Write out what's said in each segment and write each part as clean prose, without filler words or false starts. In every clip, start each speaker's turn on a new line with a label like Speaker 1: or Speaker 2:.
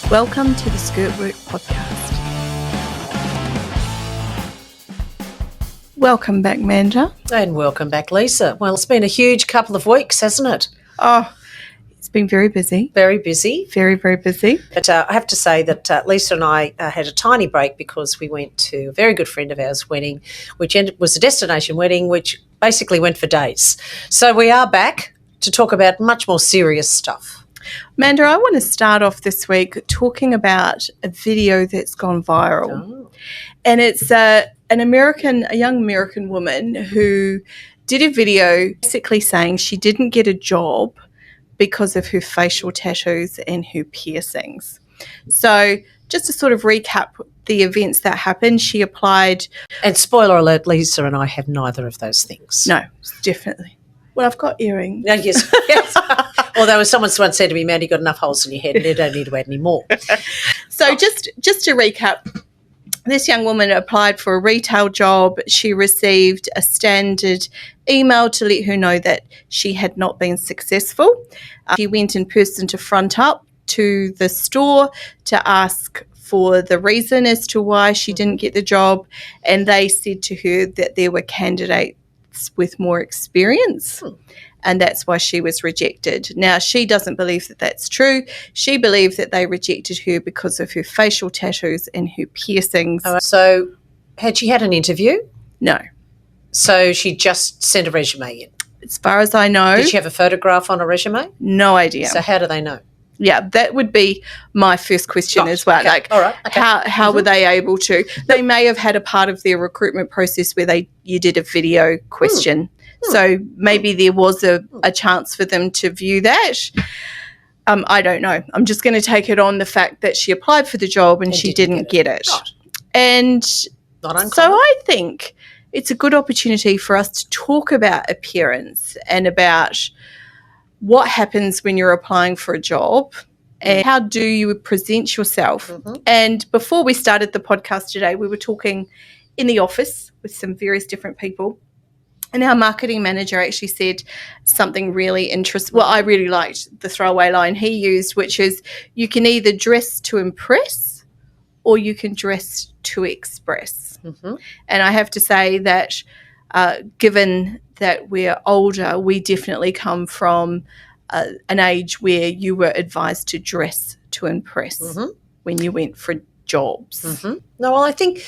Speaker 1: Welcome to the SkirtWork Podcast. Welcome back, Manda.
Speaker 2: And welcome back, Lisa. Well, it's been a huge couple of weeks, hasn't it?
Speaker 1: Oh, it's been very busy.
Speaker 2: Very busy.
Speaker 1: Very, very busy.
Speaker 2: But I have to say that Lisa and I had a tiny break because we went to a very good friend of ours' wedding, which was a destination wedding, which basically went for days. So we are back to talk about much more serious stuff.
Speaker 1: Manda, I want to start off this week talking about a video that's gone viral.
Speaker 2: Oh.
Speaker 1: And it's a young American woman who did a video basically saying she didn't get a job because of her facial tattoos and her piercings. So just to sort of recap the events that happened, she applied.
Speaker 2: And spoiler alert, Lisa and I have neither of those things.
Speaker 1: No, definitely. Well, I've got earrings.
Speaker 2: No, yes. Although someone once said to me, "Man, you've got enough holes in your head and you don't need to add any more."
Speaker 1: So just to recap, this young woman applied for a retail job. She received a standard email to let her know that she had not been successful. She went in person to front up to the store to ask for the reason as to why she didn't get the job, and they said to her that there were candidates with more experience. And that's why she was rejected. Now, she doesn't believe that that's true. She believes that they rejected her because of her facial tattoos and her piercings.
Speaker 2: So had she had an interview?
Speaker 1: No.
Speaker 2: So she just sent a resume in?
Speaker 1: As far as I know.
Speaker 2: Did she have a photograph on a resume?
Speaker 1: No idea.
Speaker 2: So how do they know?
Speaker 1: Yeah, that would be my first question as well.
Speaker 2: Okay.
Speaker 1: Like,
Speaker 2: all right. Okay.
Speaker 1: How were they able to? They may have had a part of their recruitment process where you did a video question. So maybe there was a chance for them to view that. I don't know. I'm just going to take it on the fact that she applied for the job and she didn't get it.
Speaker 2: Right.
Speaker 1: And
Speaker 2: Not uncommon.
Speaker 1: so I think it's a good opportunity for us to talk about appearance and about what happens when you're applying for a job and how do you present yourself. And before we started the podcast today, we were talking in the office with some various different people. And our marketing manager actually said something really interesting. Well, I really liked the throwaway line he used, which is you can either dress to impress or you can dress to express. And I have to say that given that we're older, we definitely come from an age where you were advised to dress to impress when you went for jobs.
Speaker 2: No, well, I think...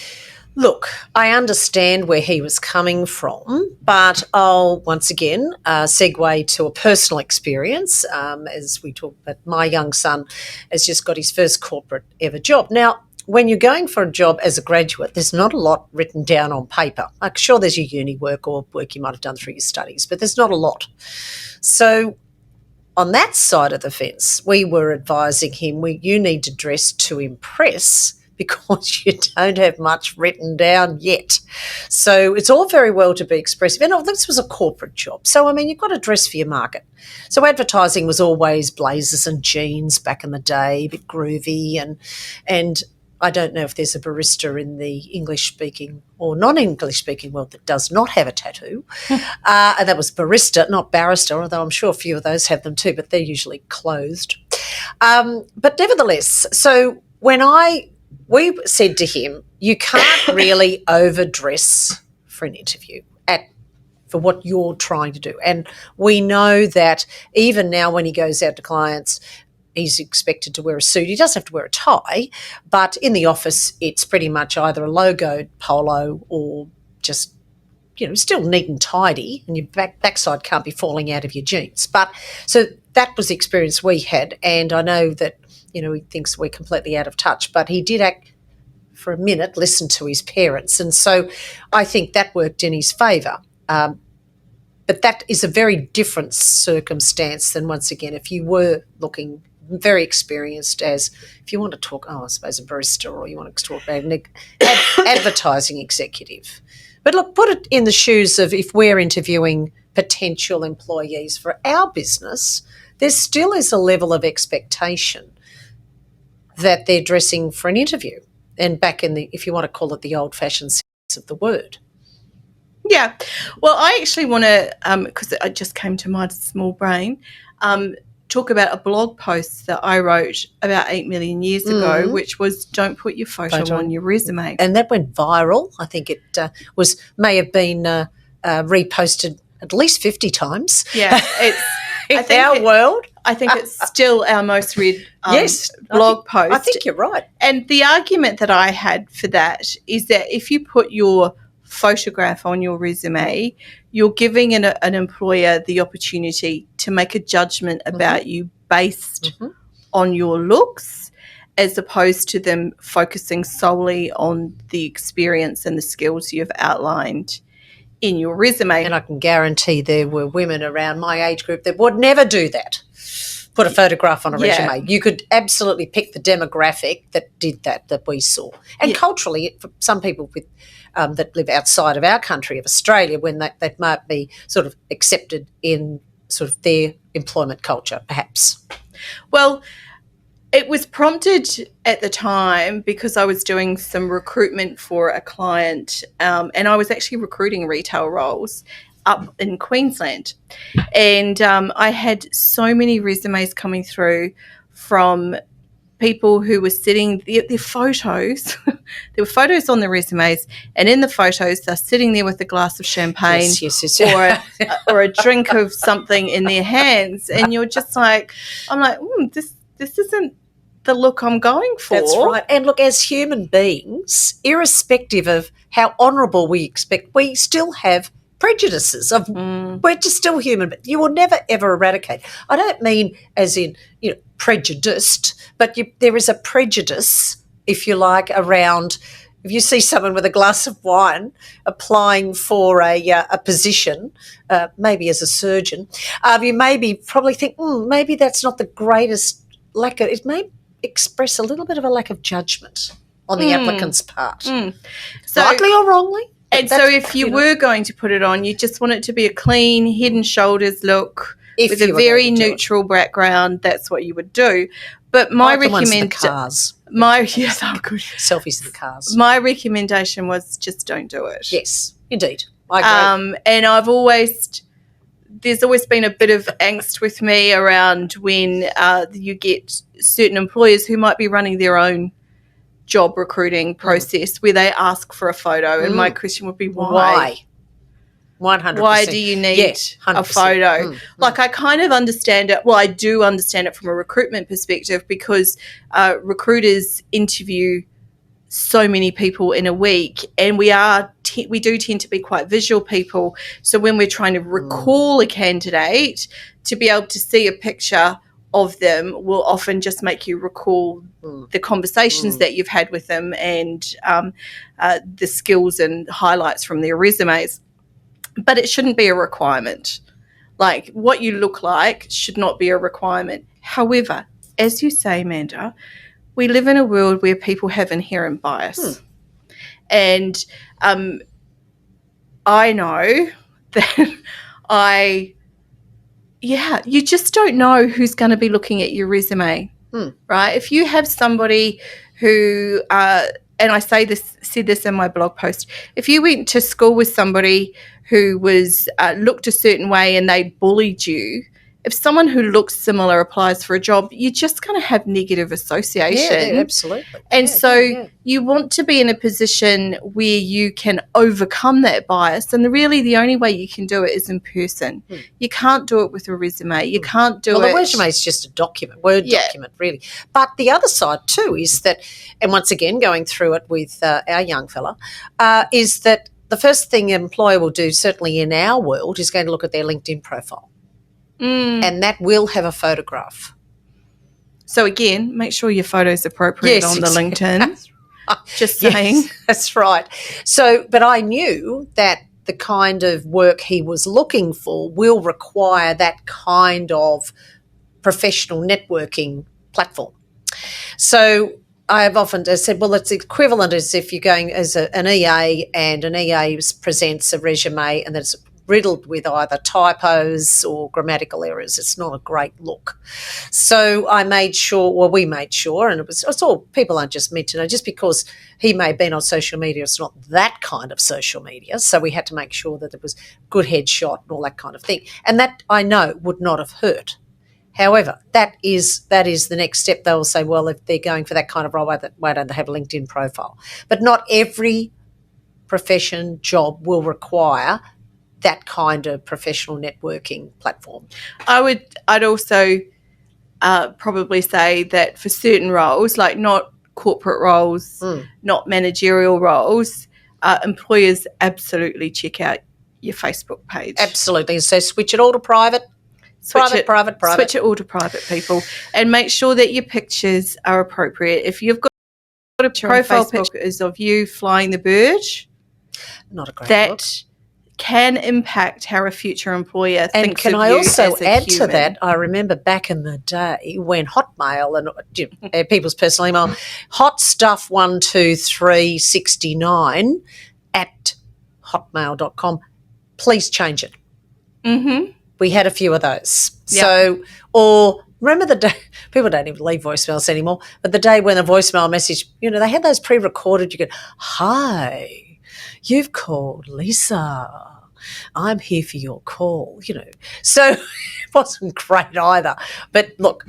Speaker 2: Look, I understand where he was coming from, but I'll once again segue to a personal experience as we talk about my young son has just got his first corporate ever job. Now, when you're going for a job as a graduate, there's not a lot written down on paper. I'm sure there's your uni work or work you might have done through your studies, but there's not a lot. So on that side of the fence, we were advising him, you need to dress to impress because you don't have much written down yet. So it's all very well to be expressive. And this was a corporate job. So, I mean, you've got to dress for your market. So advertising was always blazers and jeans back in the day, a bit groovy. And I don't know if there's a barista in the English-speaking or non-English-speaking world that does not have a tattoo. And that was barista, not barrister, although I'm sure a few of those have them too, but they're usually closed. But nevertheless, so we said to him, you can't really overdress for an interview for what you're trying to do. And we know that even now when he goes out to clients, he's expected to wear a suit. He does have to wear a tie, but in the office it's pretty much either a logoed polo or just, still neat and tidy, and your backside can't be falling out of your jeans. But so that was the experience we had, and I know that he thinks we're completely out of touch, but he did for a minute listen to his parents. And so I think that worked in his favour. But that is a very different circumstance than, once again, if you were looking very experienced as, if you want to talk, I suppose a barista, or you want to talk about an advertising executive. But look, put it in the shoes of if we're interviewing potential employees for our business, there still is a level of expectation that they're dressing for an interview. And back in if you want to call it the old-fashioned sense of the word.
Speaker 1: Yeah. Well, I actually want to, because it just came to my small brain, talk about a blog post that I wrote about 8 million years ago, which was don't put your photo on your resume.
Speaker 2: And that went viral. I think it may have been reposted at least 50 times.
Speaker 1: Yeah,
Speaker 2: it's our world.
Speaker 1: I think it's still our most read blog post.
Speaker 2: I think you're right.
Speaker 1: And the argument that I had for that is that if you put your photograph on your resume, you're giving an employer the opportunity to make a judgment about you based on your looks, as opposed to them focusing solely on the experience and the skills you've outlined in your resume.
Speaker 2: And I can guarantee there were women around my age group that would never do that, put a photograph on a resume. You could absolutely pick the demographic that did that we saw. And culturally, for some people with that live outside of our country, of Australia, when that might be sort of accepted in sort of their employment culture, perhaps.
Speaker 1: Well, it was prompted at the time because I was doing some recruitment for a client, and I was actually recruiting retail roles up in Queensland. And I had so many resumes coming through from people who were sitting, their photos, there were photos on the resumes, and in the photos they're sitting there with a glass of champagne or a drink of something in their hands, and you're just like, I'm like, this isn't the look I'm going for.
Speaker 2: That's right. And look, as human beings, irrespective of how honourable we expect, we still have prejudices. We're just still human, but you will never ever eradicate. I don't mean as in prejudiced, but there is a prejudice, if you like, around if you see someone with a glass of wine applying for a position, maybe as a surgeon, you probably think maybe that's not the greatest lack of. It may express a little bit of a lack of judgment on the applicant's part,
Speaker 1: so,
Speaker 2: rightly or wrongly.
Speaker 1: And so if you were going to put it on, you just want it to be a clean, head and shoulders look with a very neutral background. That's what you would do. But my recommendation,
Speaker 2: selfies of the cars.
Speaker 1: My recommendation was just don't do it.
Speaker 2: Yes, indeed, I agree.
Speaker 1: And there's always been a bit of angst with me around when you get certain employers who might be running their own job recruiting process where they ask for a photo, and my question would be why?
Speaker 2: 100%.
Speaker 1: Why do you need a photo? Like, I kind of understand it. Well, I do understand it from a recruitment perspective because recruiters interview so many people in a week, and we do tend to be quite visual people. So when we're trying to recall a candidate, to be able to see a picture of them will often just make you recall the conversations that you've had with them and the skills and highlights from their resumes. But it shouldn't be a requirement. Like, what you look like should not be a requirement. However, as you say, Manda, we live in a world where people have inherent bias. And I know that you just don't know who's going to be looking at your resume, right? If you have somebody who, and I said this in my blog post, if you went to school with somebody who was looked a certain way and they bullied you, if someone who looks similar applies for a job, you're just going to have negative association.
Speaker 2: Yeah, absolutely.
Speaker 1: And you want to be in a position where you can overcome that bias, and really the only way you can do it is in person. You can't do it with a resume. You can't do it.
Speaker 2: Well, the resume is just a document, document, really. But the other side too is that, and once again going through it with our young fella, is that the first thing an employer will do, certainly in our world, is going to look at their LinkedIn profile. And that will have a photograph.
Speaker 1: So again, make sure your photo's appropriate on the LinkedIn. Just saying.
Speaker 2: Yes, that's right. So, but I knew that the kind of work he was looking for will require that kind of professional networking platform. So I have often said, well, it's equivalent as if you're going as an EA and an EA presents a resume and it's riddled with either typos or grammatical errors. It's not a great look. So we made sure, and it's all, people aren't just meant to know, just because he may have been on social media, it's not that kind of social media. So we had to make sure that it was good headshot and all that kind of thing. And that, I know, would not have hurt. However, that is the next step. They will say, well, if they're going for that kind of role, why don't they have a LinkedIn profile? But not every profession job will require that kind of professional networking platform.
Speaker 1: I'd also probably say that for certain roles, like not corporate roles, not managerial roles, employers absolutely check out your Facebook page.
Speaker 2: Absolutely. So switch it all to private. Switch it all
Speaker 1: to private, people, and make sure that your pictures are appropriate. If you've got a profile picture is of you flying the bird,
Speaker 2: not a great
Speaker 1: that
Speaker 2: look.
Speaker 1: Can impact how a future employer thinks of you.
Speaker 2: And can I also add to
Speaker 1: human.
Speaker 2: that, I remember back in the day when Hotmail and people's personal email, hotstuff12369 at hotmail.com, please change it.
Speaker 1: Mm-hmm.
Speaker 2: We had a few of those.
Speaker 1: Yep.
Speaker 2: So, or remember the day, people don't even leave voicemails anymore, but the day when the voicemail message, they had those pre-recorded, you go, hi, you've called Lisa. I'm here for your call, So it wasn't great either. But look,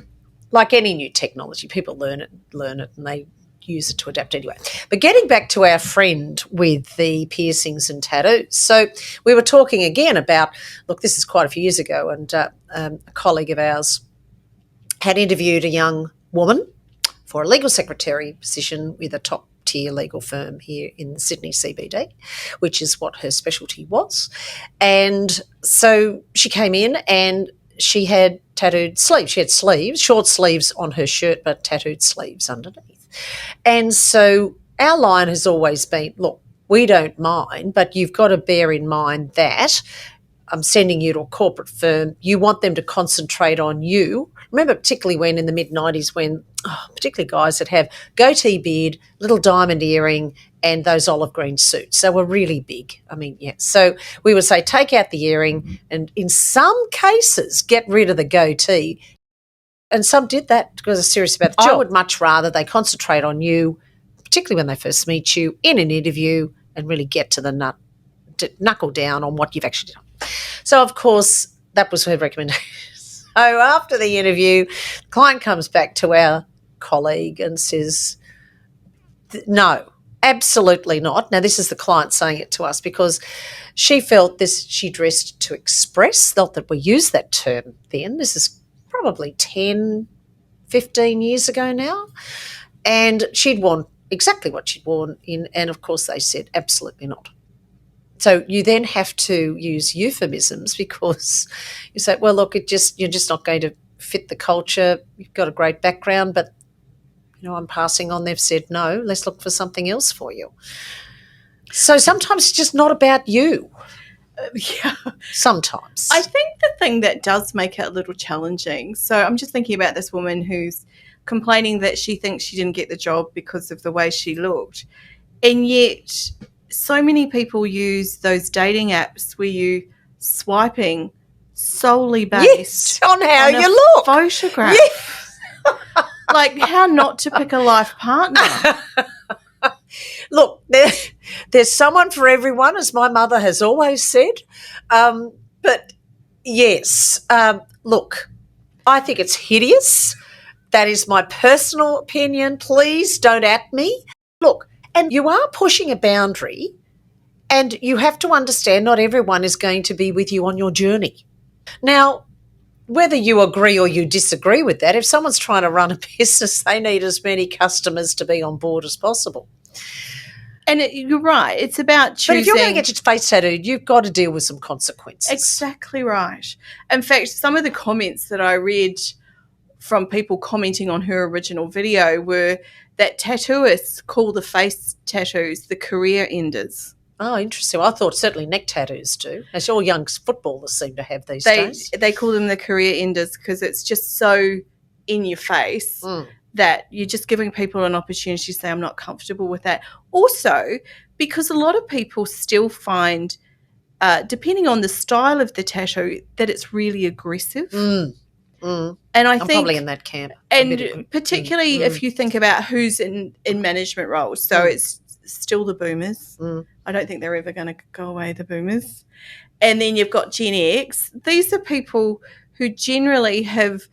Speaker 2: like any new technology, people learn it and they use it to adapt anyway. But getting back to our friend with the piercings and tattoos. So we were talking again about, look, this is quite a few years ago, and a colleague of ours had interviewed a young woman for a legal secretary position with a top-tier legal firm here in the Sydney CBD, which is what her specialty was. And so she came in and she had tattooed sleeves. She had sleeves, short sleeves on her shirt, but tattooed sleeves underneath. And so our line has always been, look, we don't mind, but you've got to bear in mind that I'm sending you to a corporate firm. You want them to concentrate on you. Remember, particularly when in the mid-90s when particularly guys that have goatee beard, little diamond earring and those olive green suits. They were really big. So we would say take out the earring and in some cases get rid of the goatee. And some did that because they're serious about the job. I would much rather they concentrate on you, particularly when they first meet you, in an interview and really get to the knuckle down on what you've actually done. So, of course, that was her recommendation. So after the interview, the client comes back to our colleague and says, no, absolutely not. Now, this is the client saying it to us because she felt she dressed to express, not that we used that term then. This is probably 10, 15 years ago now. And she'd worn exactly what she'd worn in, and of course they said absolutely not. So you then have to use euphemisms because you say, well, look, you're just not going to fit the culture. You've got a great background, but, I'm passing on. They've said, no, let's look for something else for you. So sometimes it's just not about you.
Speaker 1: Yeah.
Speaker 2: Sometimes.
Speaker 1: I think the thing that does make it a little challenging, so I'm just thinking about this woman who's complaining that she thinks she didn't get the job because of the way she looked. And yet so many people use those dating apps where you swiping solely based
Speaker 2: on how you look.
Speaker 1: Photograph.
Speaker 2: Yes.
Speaker 1: Like how not to pick a life partner.
Speaker 2: Look, there's someone for everyone, as my mother has always said. But yes, look, I think it's hideous. That is my personal opinion. Please don't at me. Look, and you are pushing a boundary, and you have to understand not everyone is going to be with you on your journey. Now, whether you agree or you disagree with that, if someone's trying to run a business, they need as many customers to be on board as possible.
Speaker 1: And you're right. It's about choosing.
Speaker 2: But if you're going to get your face tattooed, you've got to deal with some consequences.
Speaker 1: Exactly right. In fact, some of the comments that I read from people commenting on her original video were that tattooists call the face tattoos the career enders.
Speaker 2: Oh, interesting. Well, I thought certainly neck tattoos do, as all young footballers seem to have these days.
Speaker 1: They call them the career enders because it's just so in your face that you're just giving people an opportunity to say, I'm not comfortable with that. Also, because a lot of people still find, depending on the style of the tattoo, that it's really aggressive. And I'm
Speaker 2: probably in that camp.
Speaker 1: And particularly if you think about who's in management roles. So it's still the boomers. I don't think they're ever going to go away, the boomers. And then you've got Gen X. These are people who generally have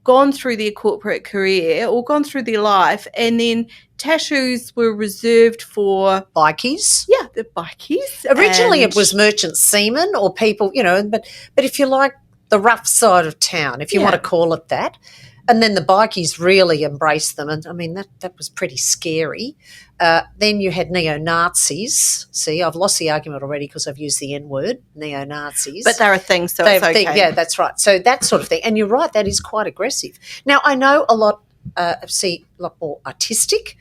Speaker 1: gone through their corporate career or gone through their life, and then tattoos were reserved for
Speaker 2: bikies.
Speaker 1: Yeah, the bikies.
Speaker 2: Originally it was merchant seamen or people, but if you like the rough side of town, if you want to call it that. And then the bikies really embraced them. And, I mean, that was pretty scary. Then you had neo-Nazis. See, I've lost the argument already because I've used the N-word, neo-Nazis.
Speaker 1: But they're a thing, so it's okay.
Speaker 2: Yeah, that's right. So that sort of thing. And you're right, that is quite aggressive. Now, I know a lot more artistic,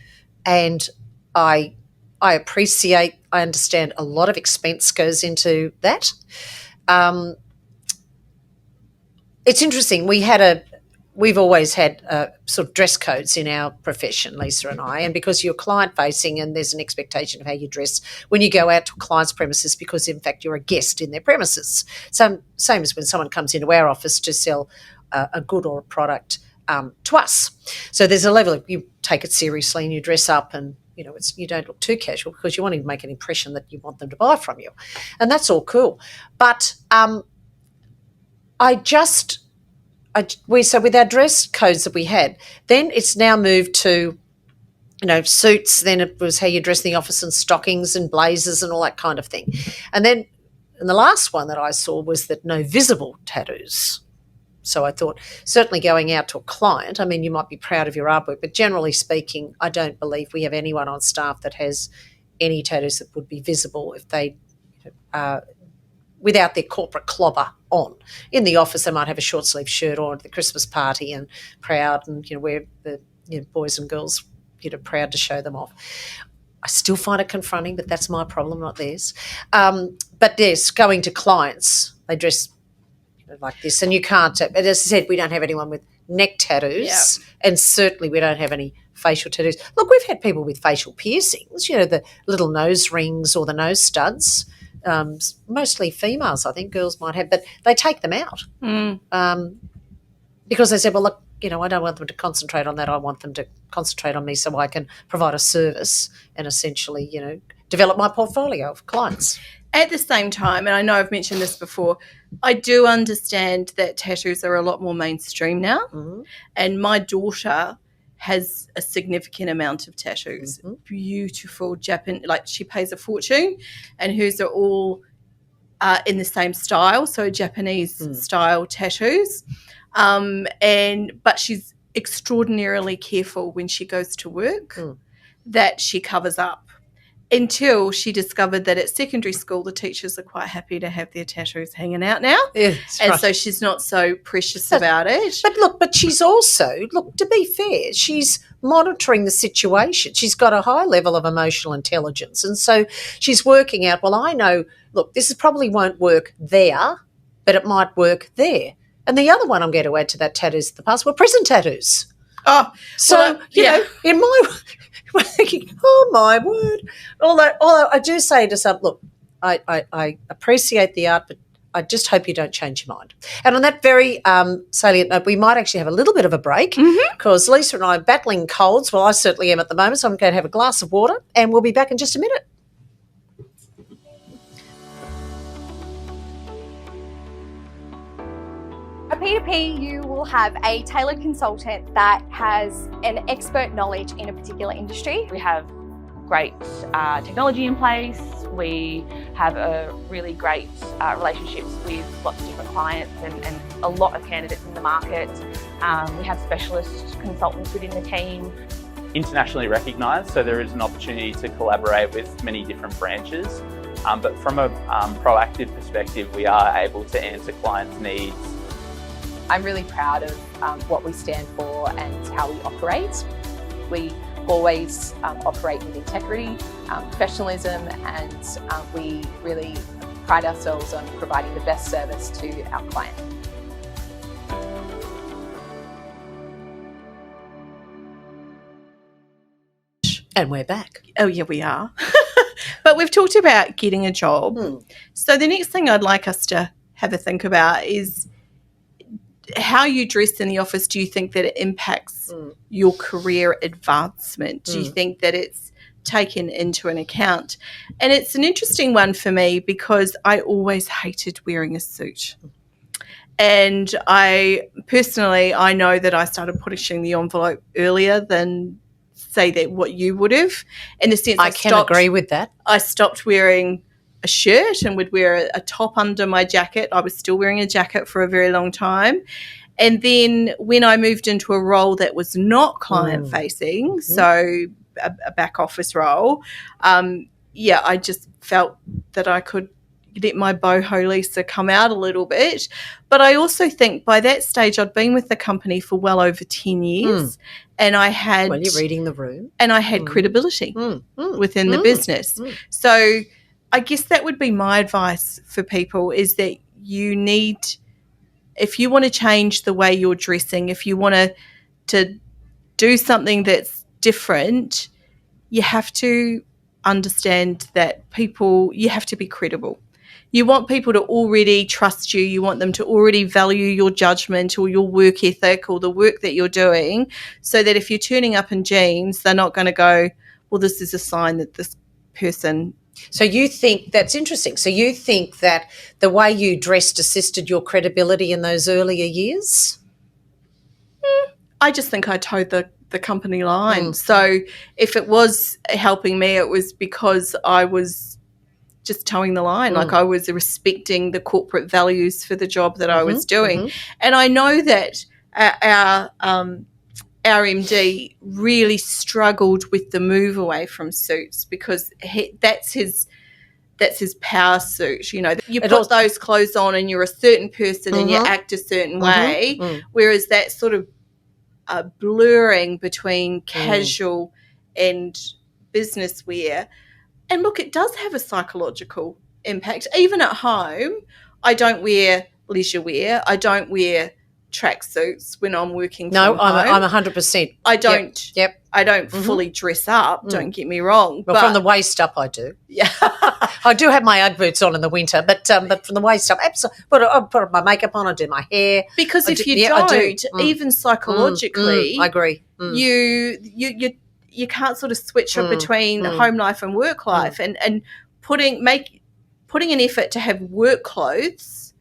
Speaker 2: and I appreciate, I understand a lot of expense goes into that. It's interesting. We've always had sort of dress codes in our profession, Lisa and I, and because you're client-facing and there's an expectation of how you dress when you go out to a client's premises because, in fact, you're a guest in their premises. Same as when someone comes into our office to sell a good or a product to us. So there's a level of you take it seriously and you dress up and, you don't look too casual because you want to make an impression that you want them to buy from you. And that's all cool. But so with our dress codes that we had, then it's now moved to, suits. Then it was how you dress in the office and stockings and blazers and all that kind of thing. And then the last one that I saw was that no visible tattoos. So I thought certainly going out to a client, I mean, you might be proud of your artwork, but generally speaking, I don't believe we have anyone on staff that has any tattoos that would be visible if they without their corporate clobber on. In the office, they might have a short sleeve shirt on at the Christmas party and proud, and where the boys and girls proud to show them off. I still find it confronting, but that's my problem, not theirs. But yes, going to clients, they dress like this, and you can't. But as I said, we don't have anyone with neck tattoos, and certainly we don't have any facial tattoos. Look, we've had people with facial piercings, the little nose rings or the nose studs. Mostly females, I think. Girls might have, but they take them out because they said, well, look, I don't want them to concentrate on that. I want them to concentrate on me so I can provide a service and essentially, develop my portfolio of clients.
Speaker 1: At the same time, and I know I've mentioned this before, I do understand that tattoos are a lot more mainstream now. Mm-hmm. And my daughter has a significant amount of tattoos. Mm-hmm. Beautiful Japan, she pays a fortune, and hers are all in the same style, so Japanese style tattoos. But she's extraordinarily careful when she goes to work that she covers up. Until she discovered that at secondary school the teachers are quite happy to have their tattoos hanging out now. So she's not so precious about it.
Speaker 2: But she's also, to be fair, she's monitoring the situation. She's got a high level of emotional intelligence, and so she's working out, well, I know, this probably won't work there, but it might work there. And the other one I'm going to add to that tattoos of the past were prison tattoos.
Speaker 1: Oh,
Speaker 2: so, in my... We're thinking, oh, my word. Although I do say to some, look, I appreciate the art, but I just hope you don't change your mind. And on that very salient note, we might actually have a little bit of a break because Lisa and I are battling colds. Well, I certainly am at the moment, so I'm going to have a glass of water and we'll be back in just a minute.
Speaker 3: At P2P, you will have a tailored consultant that has an expert knowledge in a particular industry.
Speaker 4: We have great technology in place. We have a really great relationships with lots of different clients and a lot of candidates in the market. We have specialist consultants within the team.
Speaker 5: Internationally recognised, so there is an opportunity to collaborate with many different branches. But from a proactive perspective, we are able to answer clients' needs.
Speaker 6: I'm really proud of what we stand for and how we operate. We always operate with integrity, professionalism, and we really pride ourselves on providing the best service to our client.
Speaker 2: And we're back.
Speaker 1: Oh, yeah, we are. But we've talked about getting a job. So the next thing I'd like us to have a think about is how you dress in the office. Do you think that it impacts your career advancement? Do you think that it's taken into an account? And it's an interesting one for me because I always hated wearing a suit. And I know that I started pushing the envelope earlier than, say, that what you would have. In the sense,
Speaker 2: I can agree with that.
Speaker 1: I stopped wearing a shirt and would wear a top under my jacket. I was still wearing a jacket for a very long time. And then when I moved into a role that was not client-facing, so a back office role, I just felt that I could let my boho Lisa come out a little bit. But I also think by that stage I'd been with the company for well over 10 years and I had...
Speaker 2: Well, you're reading the room.
Speaker 1: And I had credibility within the business. So I guess that would be my advice for people, is that you need... If you want to change the way you're dressing, if you want to do something that's different, you have to understand that you have to be credible. You want people to already trust you. You want them to already value your judgment or your work ethic or the work that you're doing, so that if you're turning up in jeans, they're not going to go, well, this is a sign that this person...
Speaker 2: So you think that's interesting. So you think that the way you dressed assisted your credibility in those earlier years?
Speaker 1: I just think I towed the company line. So if it was helping me, it was because I was just towing the line. Like I was respecting the corporate values for the job that I was doing. And I know that our MD really struggled with the move away from suits, because that's his power suit. You know, you put those clothes on and you're a certain person and you act a certain way, whereas that sort of blurring between casual and business wear. And look, it does have a psychological impact. Even at home, I don't wear leisure wear. I don't wear tracksuits when I'm working from home.
Speaker 2: I'm 100%.
Speaker 1: I don't.
Speaker 2: Yep.
Speaker 1: I don't fully dress up. Don't get me wrong.
Speaker 2: Well, from the waist up, I do.
Speaker 1: Yeah.
Speaker 2: I do have my Ugg boots on in the winter, but from the waist up, absolutely. I put my makeup on. I do my hair.
Speaker 1: Because if you don't, even psychologically,
Speaker 2: I agree.
Speaker 1: You can't sort of switch up between home life and work life, and putting an effort to have work clothes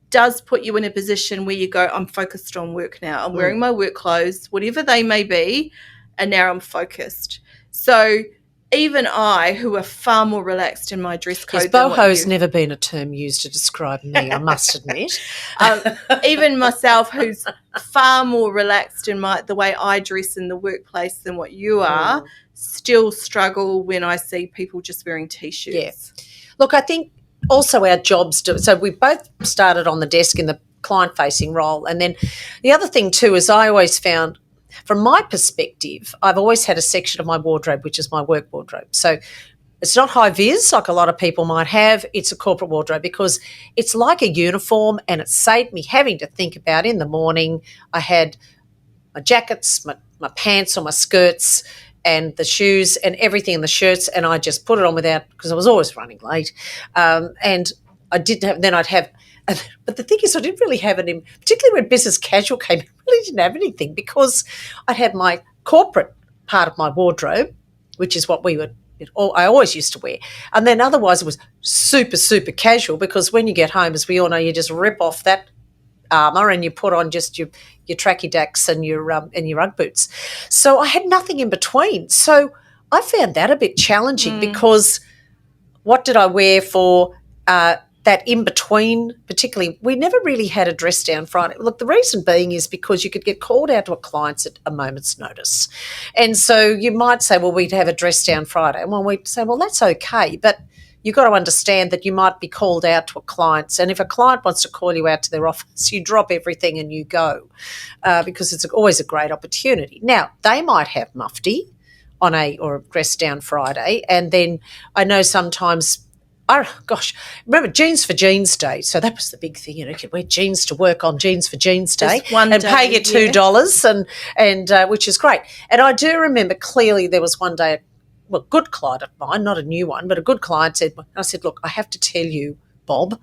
Speaker 1: does put you in a position where you go, I'm focused on work now. I'm wearing my work clothes, whatever they may be, and now I'm focused. So even I, who are far more relaxed in my dress code.
Speaker 2: Yes, boho's never been a term used to describe me, I must admit.
Speaker 1: Even myself, who's far more relaxed in the way I dress in the workplace than what you are, still struggle when I see people just wearing T-shirts.
Speaker 2: Yeah. Look, I think also our jobs so we both started on the desk in the client-facing role. And then the other thing too is I always found, from my perspective, I've always had a section of my wardrobe which is my work wardrobe. So it's not high-vis like a lot of people might have. It's a corporate wardrobe because it's like a uniform, and it saved me having to think about in the morning. I had my jackets, my pants or my skirts, and the shoes and everything in the shirts, and I just put it on because I was always running late. And I didn't have, then I'd have, but the thing is I didn't really have any, particularly when business casual came, I really didn't have anything, because I'd had my corporate part of my wardrobe, which is what I always used to wear. And then otherwise it was super, super casual, because when you get home, as we all know, you just rip off that armour and you put on just your tracky dacks and your Ugg boots. So I had nothing in between. So I found that a bit challenging because what did I wear for that in between? Particularly, we never really had a dress down Friday. Look, the reason being is because you could get called out to a client at a moment's notice. And so you might say, well, we'd have a dress down Friday. And we'd say, well, that's okay, but you've got to understand that you might be called out to a client, and if a client wants to call you out to their office, you drop everything and you go, because it's always a great opportunity. Now, they might have mufti or a dress down Friday, and then I know sometimes, remember Jeans for Jeans Day? So that was the big thing, you could wear jeans to work on Jeans for Jeans Day and pay your $2 and which is great. And I do remember clearly there was one day, well, a good client of mine, not a new one, but a good client said, I said, look, I have to tell you, Bob,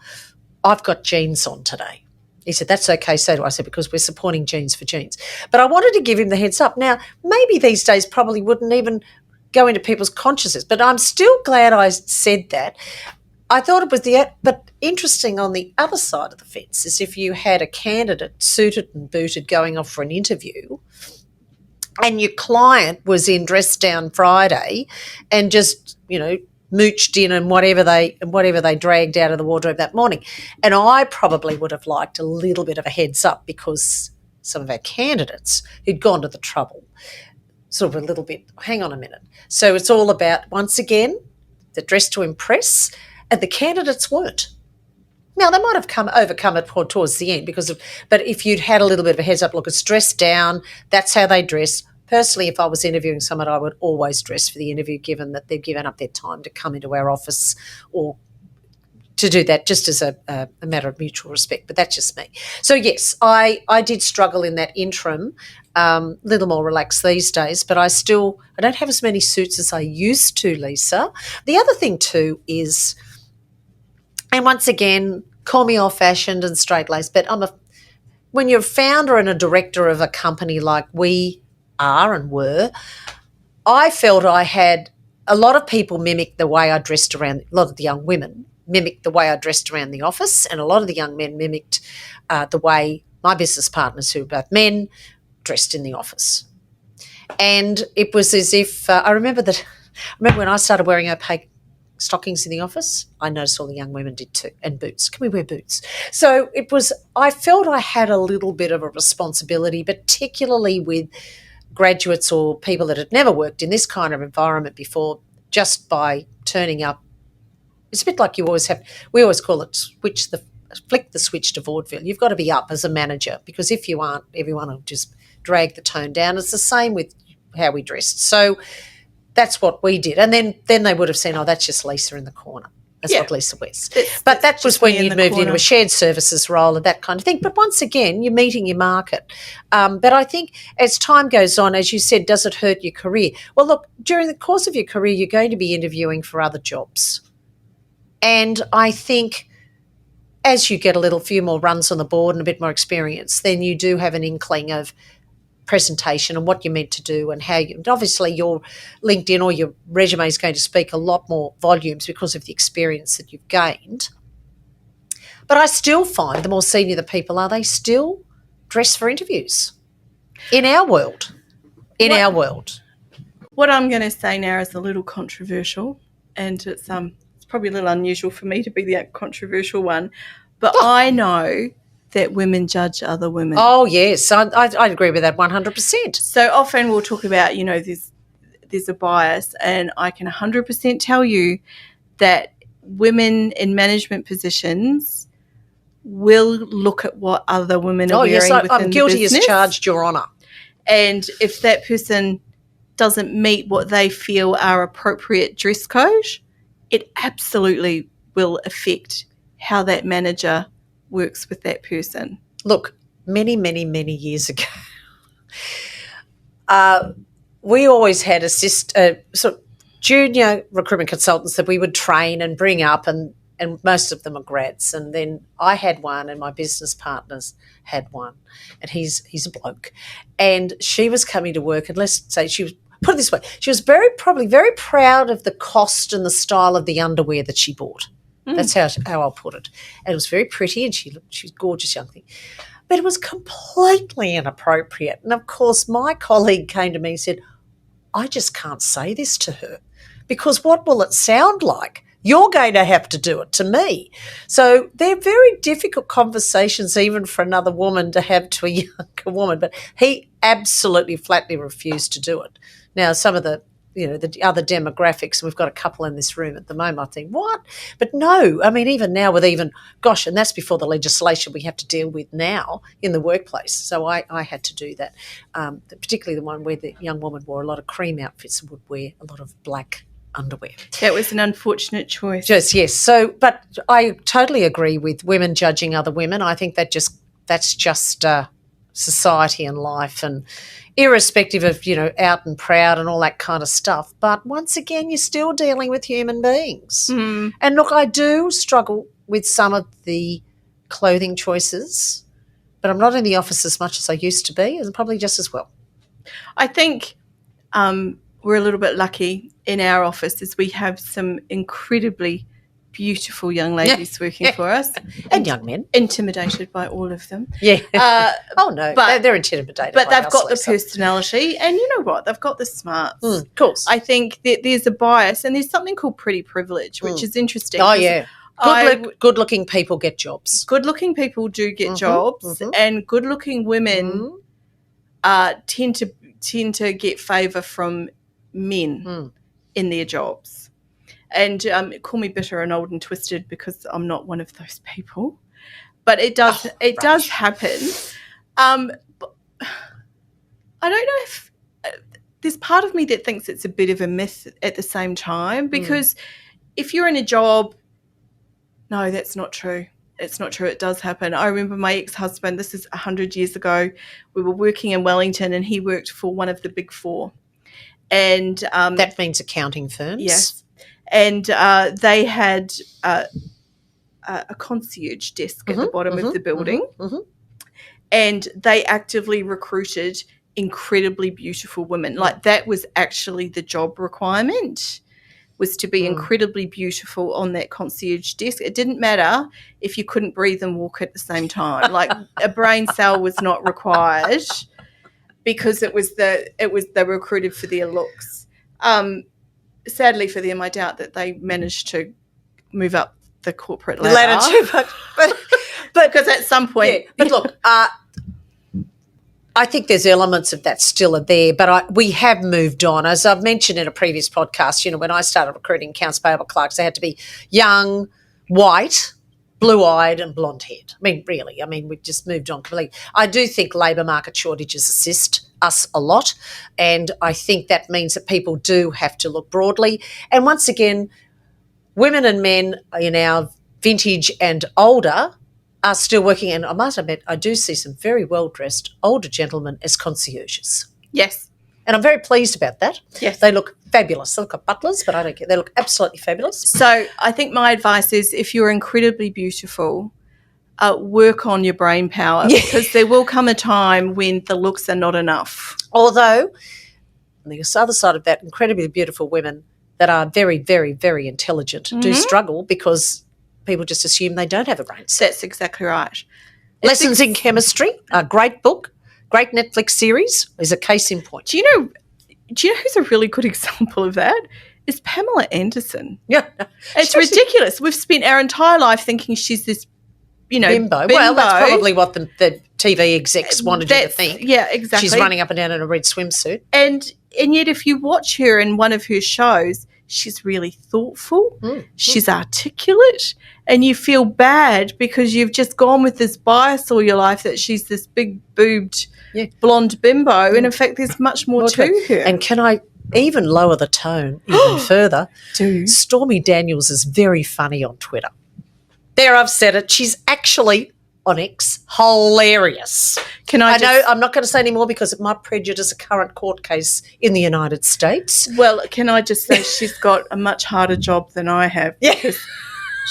Speaker 2: I've got jeans on today. He said, that's okay, so do I. I said, because we're supporting Jeans for Jeans. But I wanted to give him the heads up. Now, maybe these days probably wouldn't even go into people's consciousness, but I'm still glad I said that. I thought it was but interesting on the other side of the fence is if you had a candidate suited and booted going off for an interview and your client was in dress down Friday and just, mooched in and whatever they dragged out of the wardrobe that morning. And I probably would have liked a little bit of a heads up because some of our candidates who'd gone to the trouble sort of a little bit, hang on a minute. So it's all about, once again, the dress to impress, and the candidates weren't. Now, they might have overcome it towards the end but if you'd had a little bit of a heads up, look, it's dressed down, that's how they dress. Personally, if I was interviewing someone, I would always dress for the interview, given that they've given up their time to come into our office or to do that just as a matter of mutual respect. But that's just me. So, yes, I did struggle in that interim, little more relaxed these days, but I don't have as many suits as I used to, Lisa. The other thing too is, and once again, call me old-fashioned and straight-laced, but when you're a founder and a director of a company like we are and were, I felt I had a lot of people mimic the way I dressed around, a lot of the young women mimicked the way I dressed around the office, and a lot of the young men mimicked the way my business partners, who were both men, dressed in the office. And it was as if I remember when I started wearing opaque stockings in the office, I noticed all the young women did too, and boots. Can we wear boots? So I felt I had a little bit of a responsibility, particularly with graduates or people that had never worked in this kind of environment before, just by turning up. It's a bit like we always call it flick the switch to vaudeville. You've got to be up as a manager, because if you aren't, everyone will just drag the tone down. It's the same with how we dressed. So that's what we did. And then they would have seen, that's just Lisa in the corner. That's what Lisa wears. But that was when you'd moved into a shared services role and that kind of thing. But once again, you're meeting your market. But I think as time goes on, as you said, does it hurt your career? Well, look, during the course of your career, you're going to be interviewing for other jobs. And I think as you get a few more runs on the board and a bit more experience, then you do have an inkling of presentation and what you're meant to do and how obviously your LinkedIn or your resume is going to speak a lot more volumes because of the experience that you've gained. But I still find the more senior the people are, they still dress for interviews in our world.
Speaker 1: What I'm going to say now is a little controversial, and it's probably a little unusual for me to be the controversial one, but I know that women judge other women.
Speaker 2: Oh, yes. I agree with that 100%.
Speaker 1: So often we'll talk about, there's a bias, and I can 100% tell you that women in management positions will look at what other women are wearing within the business. I'm
Speaker 2: guilty as charged, Your Honour.
Speaker 1: And if that person doesn't meet what they feel are appropriate dress code, it absolutely will affect how that manager works with that person.
Speaker 2: Look, many, many, many years ago, we always had sort of junior recruitment consultants that we would train and bring up, and most of them are grads. And then I had one, and my business partners had one, and he's a bloke. And she was coming to work, and let's say put it this way, she was probably very proud of the cost and the style of the underwear that she bought. That's how I'll put it. And it was very pretty, and she was a gorgeous young thing. But it was completely inappropriate. And, of course, my colleague came to me and said, I just can't say this to her, because what will it sound like? You're going to have to do it to me. So they're very difficult conversations even for another woman to have to a younger woman. But he absolutely flatly refused to do it. Now, some of the other demographics, and we've got a couple in this room at the moment, I think, what? But no, I mean, even now and that's before the legislation we have to deal with now in the workplace. So I had to do that, particularly the one where the young woman wore a lot of cream outfits and would wear a lot of black underwear.
Speaker 1: That was an unfortunate choice.
Speaker 2: Yes. So, but I totally agree with women judging other women. I think that's just society and life, and irrespective of, out and proud and all that kind of stuff. But once again, you're still dealing with human beings.
Speaker 1: Mm.
Speaker 2: And look, I do struggle with some of the clothing choices, but I'm not in the office as much as I used to be, and probably just as well.
Speaker 1: I think we're a little bit lucky in our office, as we have some incredibly beautiful young ladies working for us.
Speaker 2: And young men.
Speaker 1: Intimidated by all of them.
Speaker 2: Yeah.
Speaker 1: Oh,
Speaker 2: no, but they're intimidated
Speaker 1: but
Speaker 2: by
Speaker 1: they've got the
Speaker 2: Lisa.
Speaker 1: personality, and you know what? They've got the smarts.
Speaker 2: Of course.
Speaker 1: I think that there's a bias, and there's something called pretty privilege, which is interesting.
Speaker 2: Oh, yeah. Good-looking people get jobs.
Speaker 1: Good-looking people do get jobs, and good-looking women tend to get favour from men in their jobs. And call me bitter and old and twisted because I'm not one of those people, but it does does happen. But I don't know if there's part of me that thinks it's a bit of a myth at the same time, because if you're in a job, no, that's not true. It's not true. It does happen. I remember my ex-husband, this is 100 years ago, we were working in Wellington and he worked for one of the big four. And
Speaker 2: that means accounting firms.
Speaker 1: Yes. And they had a concierge desk at the bottom of the building. And they actively recruited incredibly beautiful women. Like, that was actually the job requirement, was to be incredibly beautiful on that concierge desk. It didn't matter if you couldn't breathe and walk at the same time. Like, a brain cell was not required, because they recruited for their looks. Sadly for them, I doubt that they managed to move up the corporate ladder
Speaker 2: too, but
Speaker 1: because at some point.
Speaker 2: Yeah, but look, I think there's elements of that still are there, but we have moved on. As I've mentioned in a previous podcast, you know, when I started recruiting accounts payable clerks, they had to be young, white, blue-eyed and blonde-haired. I mean, really, we've just moved on completely. I do think labour market shortages assist us a lot, and I think that means that people do have to look broadly. And once again, women and men in our vintage and older are still working, and I must admit, I do see some very well-dressed older gentlemen as concierges.
Speaker 1: Yes.
Speaker 2: And I'm very pleased about that.
Speaker 1: Yes.
Speaker 2: They look fabulous. They look like butlers, but I don't care. They look absolutely fabulous.
Speaker 1: So I think my advice is, if you're incredibly beautiful, work on your brain power, because there will come a time when the looks are not enough.
Speaker 2: Although, on the other side of that, incredibly beautiful women that are very, very, very intelligent do struggle, because people just assume they don't have a brain.
Speaker 1: That's exactly right.
Speaker 2: Lessons in Chemistry, a great book, great Netflix series, is a case in point.
Speaker 1: Do you know who's a really good example of that? Is Pamela Anderson.
Speaker 2: Yeah.
Speaker 1: It's ridiculous. We've spent our entire life thinking she's this,
Speaker 2: bimbo. Well, that's probably what the TV execs wanted you to think.
Speaker 1: Yeah, exactly.
Speaker 2: She's running up and down in a red swimsuit.
Speaker 1: And yet, if you watch her in one of her shows, she's really thoughtful. She's articulate, and you feel bad because you've just gone with this bias all your life that she's this big boobed blonde bimbo. And in fact, there's much more to her.
Speaker 2: And can I even lower the tone even further? Stormy Daniels is very funny on Twitter. There, I've said it. She's actually, on X, hilarious. I know I'm not going to say any more because it might prejudice a current court case in the United States.
Speaker 1: Well, can I just say she's got a much harder job than I have, because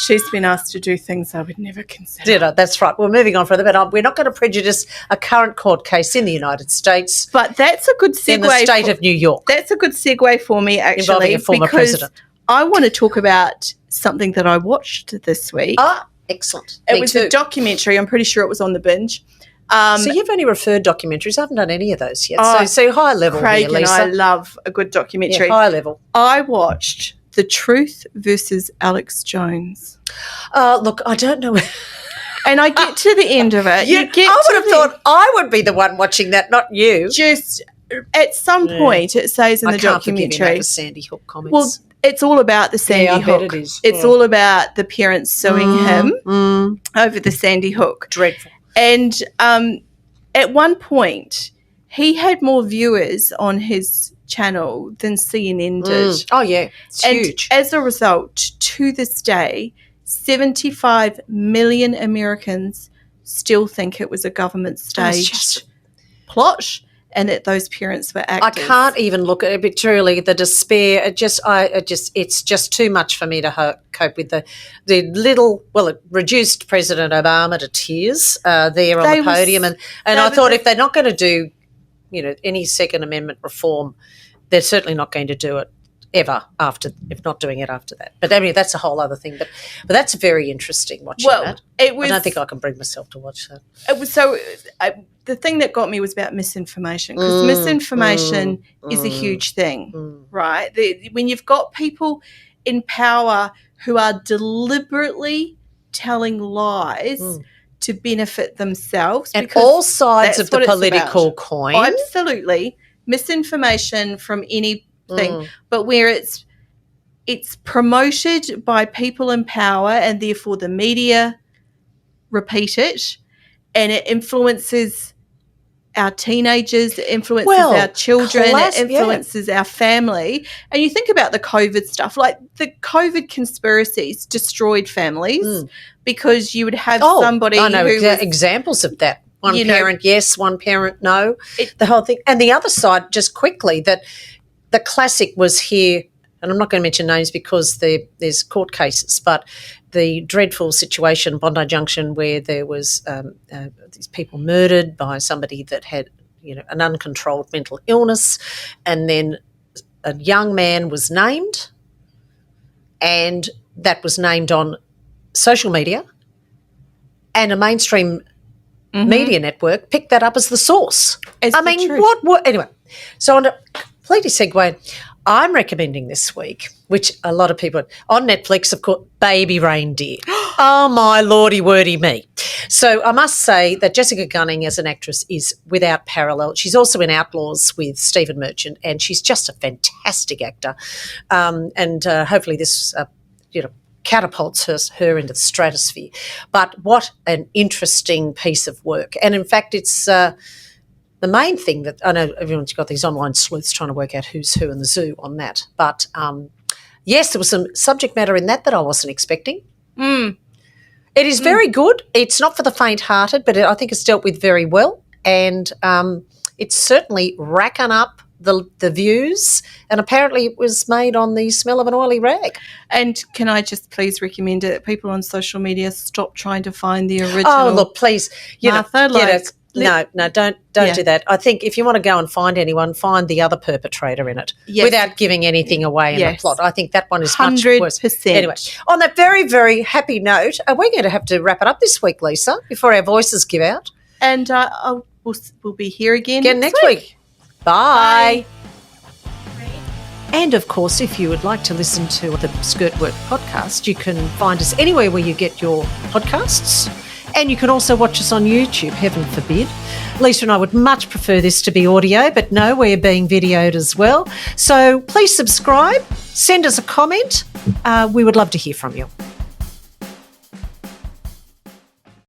Speaker 1: she's been asked to do things I would never consider.
Speaker 2: That's right. We're moving on further, but we're not going to prejudice a current court case in the United States.
Speaker 1: But that's a good segue.
Speaker 2: In the state of New York.
Speaker 1: That's a good segue for me, actually.
Speaker 2: Involving a former president.
Speaker 1: I want to talk about something that I watched this week.
Speaker 2: Ah, excellent.
Speaker 1: It was a documentary. I'm pretty sure it was on the binge.
Speaker 2: So you've only referred documentaries. I haven't done any of those yet. So high level,
Speaker 1: Craig
Speaker 2: here, Lisa.
Speaker 1: And I love a good documentary.
Speaker 2: Yeah, high level.
Speaker 1: I watched The Truth versus Alex Jones.
Speaker 2: Look, I don't know.
Speaker 1: And I get to the end of it.
Speaker 2: I would have thought I would be the one watching that, not you.
Speaker 1: Just at some point, it says in the documentary.
Speaker 2: The Sandy Hook comments.
Speaker 1: Well, it's all about the Sandy Hook.
Speaker 2: I bet it is.
Speaker 1: It's all about the parents suing him over the Sandy Hook.
Speaker 2: Dreadful.
Speaker 1: And at one point, he had more viewers on his channel than CNN did.
Speaker 2: Oh, yeah. It's huge.
Speaker 1: As a result, to this day, 75 million Americans still think it was a government staged plot, and that those parents were actors.
Speaker 2: I can't even look at it, but truly the despair, it's just too much for me to cope with. It reduced President Obama to tears there on the podium. And I thought if they're not going to do, any Second Amendment reform, they're certainly not going to do it ever after, if not doing it after that. But anyway, that's a whole other thing. But that's very interesting watching that. I don't think I can bring myself to watch that.
Speaker 1: It was the thing that got me was about misinformation, because misinformation is a huge thing, right? When you've got people in power who are deliberately telling lies to benefit themselves.
Speaker 2: And all sides of the political coin.
Speaker 1: Absolutely. Misinformation from anything, but where it's promoted by people in power and therefore the media repeat it, and it influences our teenagers, it influences our children, it influences our family. And you think about the COVID stuff, like the COVID conspiracies destroyed families because you would have somebody
Speaker 2: I know
Speaker 1: who
Speaker 2: examples of that. One parent yes, one parent no, the whole thing. And the other side, just quickly, that the classic was here, and I'm not going to mention names because there's court cases, but the dreadful situation, Bondi Junction, where there was these people murdered by somebody that had, an uncontrolled mental illness, and then a young man was named, and that was named on social media, and a mainstream media network picked that up as the source. What? Anyway, so on to completely segue, I'm recommending this week, which a lot of people on Netflix have called Baby Reindeer. Oh, my lordy wordy me. So I must say that Jessica Gunning as an actress is without parallel. She's also in Outlaws with Stephen Merchant, and she's just a fantastic actor. And hopefully this, catapults her into the stratosphere. But what an interesting piece of work. And in fact, it's the main thing that I know everyone's got these online sleuths trying to work out who's who in the zoo on that. But yes, there was some subject matter in that I wasn't expecting. It is very good. It's not for the faint-hearted, but I think it's dealt with very well. And it's certainly racking up the views, and apparently it was made on the smell of an oily rag.
Speaker 1: And can I just please recommend it? People on social media, stop trying to find the original.
Speaker 2: Oh, look, please,
Speaker 1: Martha,
Speaker 2: don't do that. I think if you want to go and find anyone, find the other perpetrator in it without giving anything away in the plot. I think that one is 100%. Much worse. Anyway, on that very, very happy note, we're going to have to wrap it up this week, Lisa, before our voices give out.
Speaker 1: And we'll be here again
Speaker 2: next week. Bye. And, of course, if you would like to listen to the SkirtWork podcast, you can find us anywhere where you get your podcasts, and you can also watch us on YouTube, heaven forbid. Lisa and I would much prefer this to be audio, but no, we're being videoed as well. So please subscribe, send us a comment. We would love to hear from you.